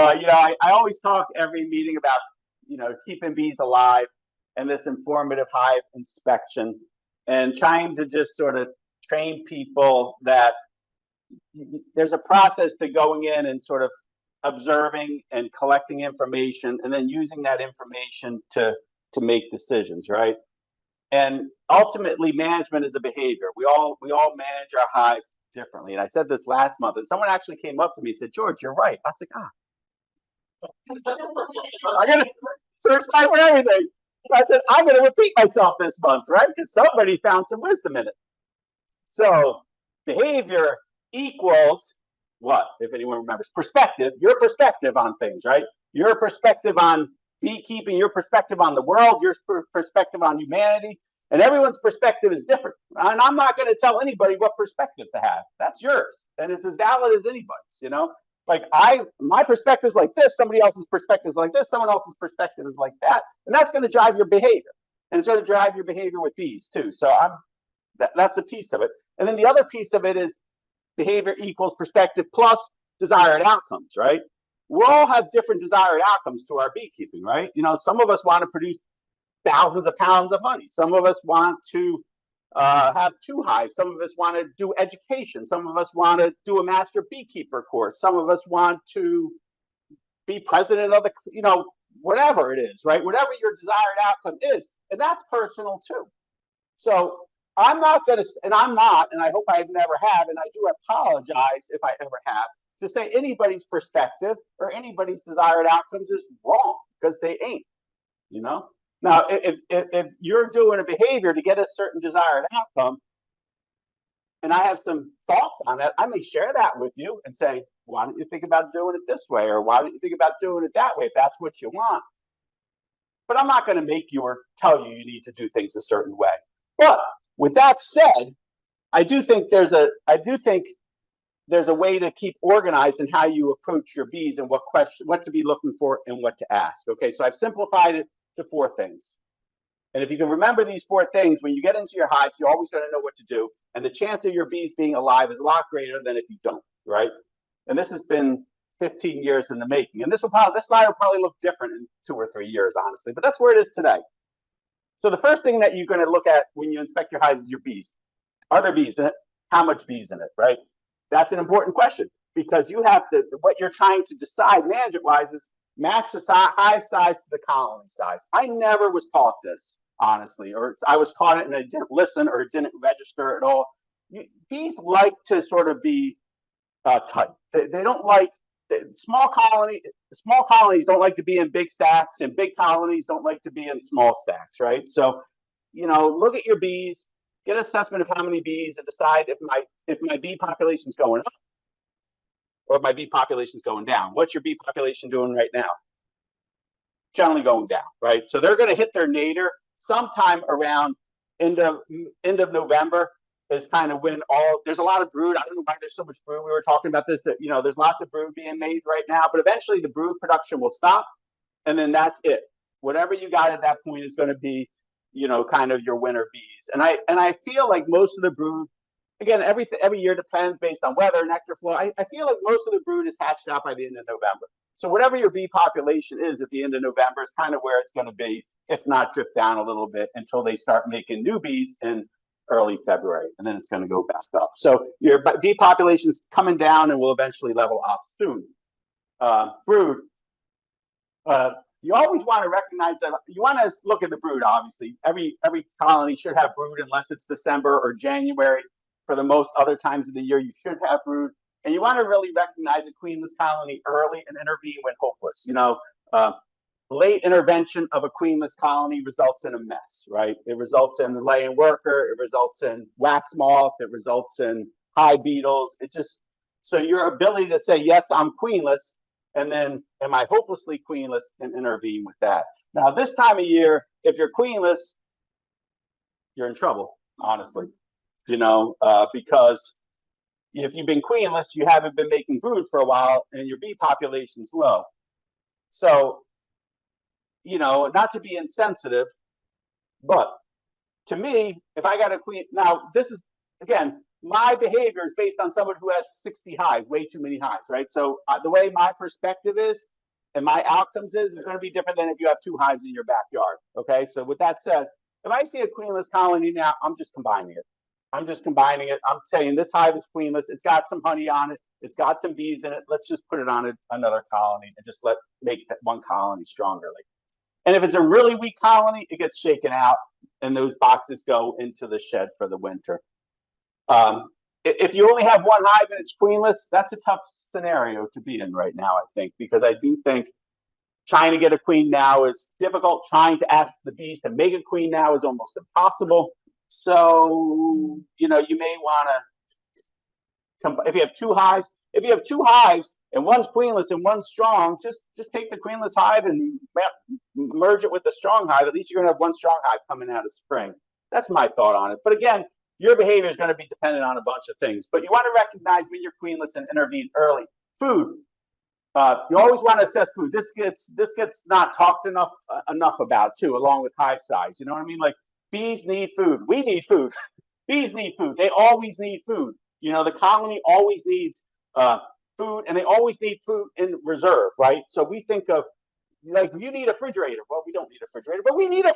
I always talk every meeting about, keeping bees alive and this informative hive inspection and trying to just sort of train people that there's a process to going in and sort of observing and collecting information and then using that information to make decisions, right? And ultimately, management is a behavior. We all manage our hive differently. And I said this last month, and someone actually came up to me and said, "George, you're right." I was like, I got to first time for everything. So I said, I'm going to repeat myself this month, right? Because somebody found some wisdom in it. So behavior equals what? If anyone remembers, perspective, your perspective on things, right? Your perspective on beekeeping, your perspective on the world, your perspective on humanity, and everyone's perspective is different. And I'm not going to tell anybody what perspective to have. That's yours, and it's as valid as anybody's. Like my perspective is like this, somebody else's perspective is like this, someone else's perspective is like that, and that's going to drive your behavior, and it's going to drive your behavior with bees too. So that's a piece of it, and then the other piece of it is behavior equals perspective plus desired outcomes, right? We all have different desired outcomes to our beekeeping, right? Some of us want to produce thousands of pounds of honey. Some of us want to have 2 hives. Some of us want to do education. Some of us want to do a master beekeeper course. Some of us want to be president of whatever it is, right? Whatever your desired outcome is. And that's personal too. So I'm not going to, and I'm not, and I hope I never have, and I do apologize if I ever have, to say anybody's perspective or anybody's desired outcomes is wrong, because they ain't, Now, if you're doing a behavior to get a certain desired outcome, and I have some thoughts on it, I may share that with you and say, why don't you think about doing it this way? Or why don't you think about doing it that way if that's what you want? But I'm not going to make you or tell you need to do things a certain way. But with that said, I do think there's a way to keep organized in how you approach your bees and what to be looking for and what to ask. Okay, so I've simplified it to 4 things. And if you can remember these 4 things, when you get into your hives, you're always going to know what to do. And the chance of your bees being alive is a lot greater than if you don't, right? And this has been 15 years in the making. And this slide will probably look different in 2 or 3 years, honestly. But that's where it is today. So the first thing that you're going to look at when you inspect your hives is your bees. Are there bees in it? How much bees in it, right? That's an important question, because you have what you're trying to decide management-wise is match the hive size to the colony size. I never was taught this, honestly, or I was taught it and I didn't listen or it didn't register at all. Bees like to sort of be tight. They don't like small colonies don't like to be in big stacks, and big colonies don't like to be in small stacks, right? So, look at your bees, get an assessment of how many bees, and decide if my bee population's going up or if my bee population's going down. What's your bee population doing right now? Generally going down, right? So they're going to hit their nadir sometime around end of November. Is kind of when there's a lot of brood. I don't know why there's so much brood. We were talking about this, that there's lots of brood being made right now, but eventually the brood production will stop, and then that's it. Whatever you got at that point is going to be kind of your winter bees. And I feel like most of the brood, again, every year depends based on weather, nectar flow. I feel like most of the brood is hatched out by the end of November. So whatever your bee population is at the end of November is kind of where it's going to be, if not drift down a little bit until they start making new bees in early February, and then it's going to go back up. So your bee population's coming down and will eventually level off soon. Brood. You always want to recognize that you want to look at the brood. Obviously, every colony should have brood unless it's December or January. For the most other times of the year, you should have brood, and you want to really recognize a queenless colony early and intervene when hopeless. Late intervention of a queenless colony results in a mess, right? It results in the laying worker, it results in wax moth, it results in hive beetles. So your ability to say, yes, I'm queenless, and then am I hopelessly queenless, and intervene with that. Now, this time of year, if you're queenless, you're in trouble, honestly, because if you've been queenless, you haven't been making brood for a while, and your bee population's low. So, not to be insensitive, but to me, if I got a queen, now this is, again, my behavior is based on someone who has 60 hives, way too many hives, right? So the way my perspective is and my outcomes is going to be different than if you have 2 hives in your backyard. Okay, so with that said, if I see a queenless colony now, I'm just combining it. I'm just combining it. I'm saying this hive is queenless. It's got some honey on it. It's got some bees in it. Let's just put it on another colony and just make that one colony stronger. And if it's a really weak colony, it gets shaken out, and those boxes go into the shed for the winter. If you only have one hive and it's queenless, that's a tough scenario to be in right now, I think, because I do think trying to get a queen now is difficult. Trying to ask the bees to make a queen now is almost impossible. So, you may want to, if you have 2 hives and one's queenless and one's strong, just take the queenless hive and merge it with the strong hive. At least you're going to have one strong hive coming out of spring. That's my thought on it. But again, your behavior is going to be dependent on a bunch of things. But you want to recognize when you're queenless and intervene early. Food. You always want to assess food. This gets not talked enough about too, along with hive size. You know what I mean? Like, bees need food. We need food. Bees need food. They always need food. The colony always needs food, and they always need food in reserve, right? So we think of, like, you need a refrigerator. Well, we don't need a refrigerator, but we need a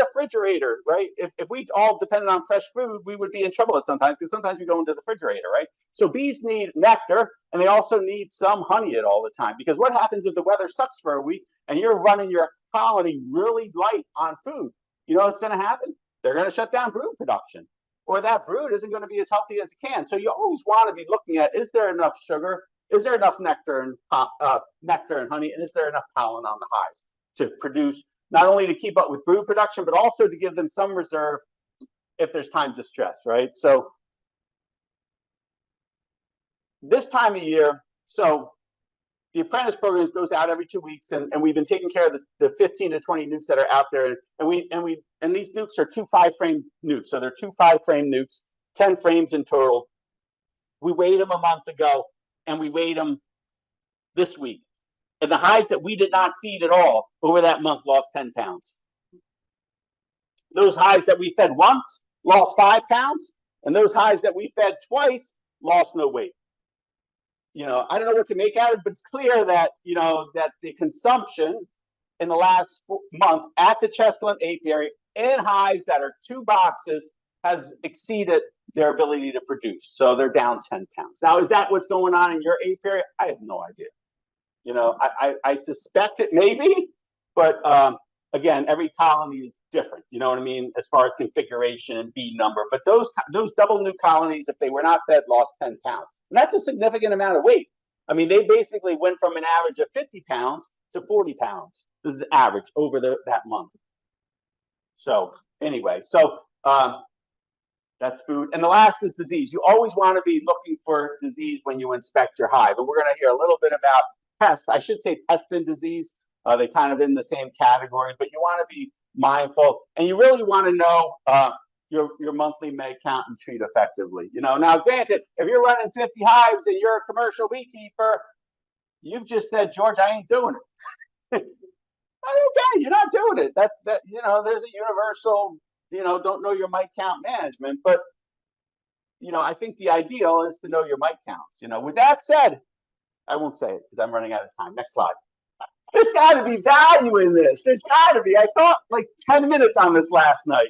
refrigerator, right? If we all depended on fresh food, we would be in trouble at sometimes, because sometimes we go into the refrigerator, right? So bees need nectar, and they also need some honey at all the time, because what happens if the weather sucks for a week and you're running your colony really light on food? You know what's going to happen? They're going to shut down brood production, or that brood isn't going to be as healthy as it can. So you always want to be looking at, is there enough sugar? Is there enough nectar and honey? And is there enough pollen on the hives to produce, not only to keep up with brood production, but also to give them some reserve if there's times of stress, right? So this time of year, so the apprentice program goes out every 2 weeks, and we've been taking care of the 15 to 20 nukes that are out there, and these nukes are 2 5-frame nukes, so they're 2 5-frame nukes, 10 frames in total. We weighed them a month ago, and we weighed them this week, and the hives that we did not feed at all over that month lost 10 pounds. Those hives that we fed once lost 5 pounds, and those hives that we fed twice lost no weight. I don't know what to make out of it, but it's clear that, that the consumption in the last month at the Chesterland apiary in hives that are 2 boxes has exceeded their ability to produce. So they're down 10 pounds. Now, is that what's going on in your apiary? I have no idea. I suspect it may be, but again, every colony is different. You know what I mean, as far as configuration and bee number. But those double nuke colonies, if they were not fed, lost 10 pounds. And that's a significant amount of weight. I mean, they basically went from an average of 50 pounds to 40 pounds. This is average over that month. So anyway, that's food. And the last is disease. You always want to be looking for disease when you inspect your hive. And we're going to hear a little bit about pests. I should say pest and disease. They kind of in the same category, but you want to be mindful, and you really want to know your monthly meg count and treat effectively. Now granted, if you're running 50 hives and you're a commercial beekeeper, you've just said, George, I ain't doing it. Okay, you're not doing it. That there's a universal, don't know your mite count management, but I think the ideal is to know your mite counts. With that said, I won't say it because I'm running out of time. Next slide. There's got to be value in this. There's got to be. I thought like 10 minutes on this last night.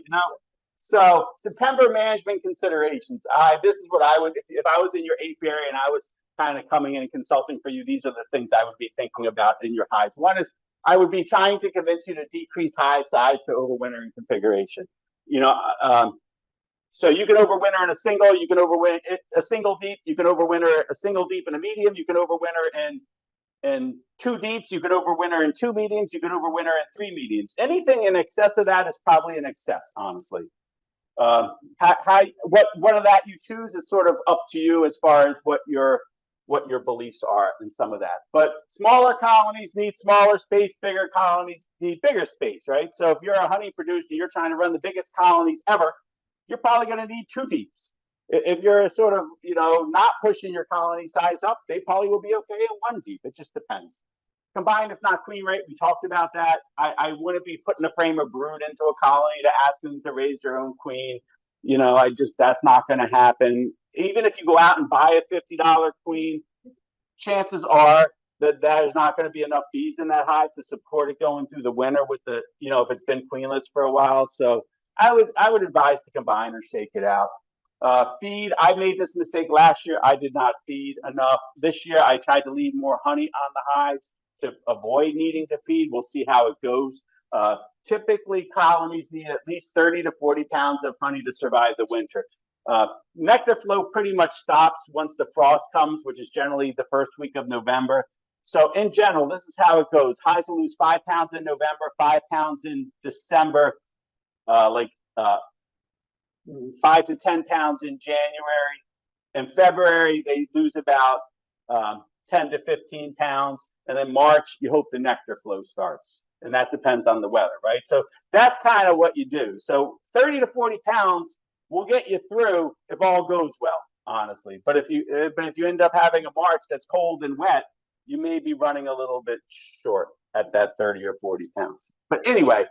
So September management considerations. This is what I would, if I was in your apiary and I was kind of coming in and consulting for you, these are the things I would be thinking about in your hives. One is, I would be trying to convince you to decrease hive size to overwintering configuration. So you can overwinter in a single, you can overwinter a single deep, you can overwinter a single deep and a medium, you can overwinter in 2 deeps, you can overwinter in 2 mediums, you can overwinter in 3 mediums. Anything in excess of that is probably an excess, honestly. What of that you choose is sort of up to you as far as what your beliefs are in some of that. But smaller colonies need smaller space, bigger colonies need bigger space, right? So if you're a honey producer, you're trying to run the biggest colonies ever, you're probably going to need 2 deeps. If you're sort of, not pushing your colony size up, they probably will be okay in 1 deep. It just depends. Combined, if not queen rate, we talked about that. I wouldn't be putting a frame of brood into a colony to ask them to raise their own queen. That's not going to happen. Even if you go out and buy a $50 queen, chances are that there's not going to be enough bees in that hive to support it going through the winter with the, if it's been queenless for a while. So I would advise to combine or shake it out. Feed, I made this mistake last year. I did not feed enough. This year, I tried to leave more honey on the hives to avoid needing to feed. We'll see how it goes. Typically, colonies need at least 30 to 40 pounds of honey to survive the winter. Nectar flow pretty much stops once the frost comes, which is generally the first week of November. So in general, this is how it goes. Hives will lose 5 pounds in November, 5 pounds in December, 5 to 10 pounds in January. In February, they lose about 10 to 15 pounds. And then March, you hope the nectar flow starts. And that depends on the weather, right? So that's kind of what you do. So 30 to 40 pounds will get you through if all goes well, honestly. But if you end up having a March that's cold and wet, you may be running a little bit short at that 30 or 40 pounds. But anyway,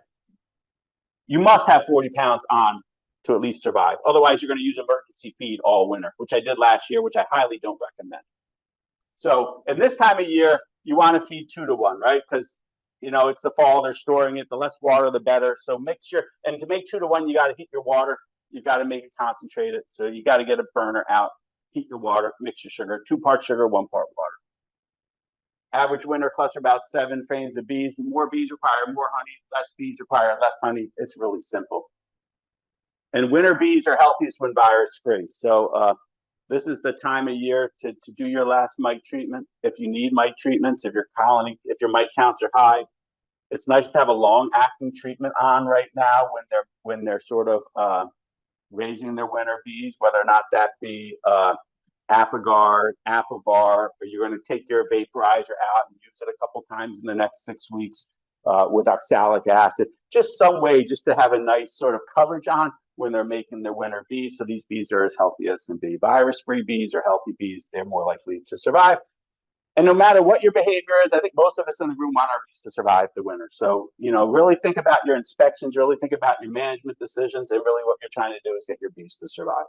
you must have 40 pounds on to at least survive. Otherwise, you're going to use emergency feed all winter, which I did last year, which I highly don't recommend. So in this time of year, you want to feed 2 to 1, right? Because it's the fall, they're storing it. The less water, the better. So make sure, and to make 2 to 1, you got to heat your water. You got to make it concentrated. So you got to get a burner out, heat your water, mix your sugar, 2 parts sugar, 1 part water. Average winter cluster about 7 frames of bees. More bees require more honey. Less bees require less honey. It's really simple. And winter bees are healthiest when virus-free. So this is the time of year to do your last mite treatment. If you need mite treatments, if your mite counts are high, it's nice to have a long-acting treatment on right now when they're sort of raising their winter bees, whether or not that be Apigard, Apivar, or you're going to take your vaporizer out and use it a couple times in the next 6 weeks with oxalic acid. Just some way just to have a nice sort of coverage on when they're making their winter bees, so these bees are as healthy as can be. Virus-free bees are healthy bees. They're more likely to survive. And no matter what your behavior is, I think most of us in the room want our bees to survive the winter. So, really think about your inspections, really think about your management decisions, and really what you're trying to do is get your bees to survive.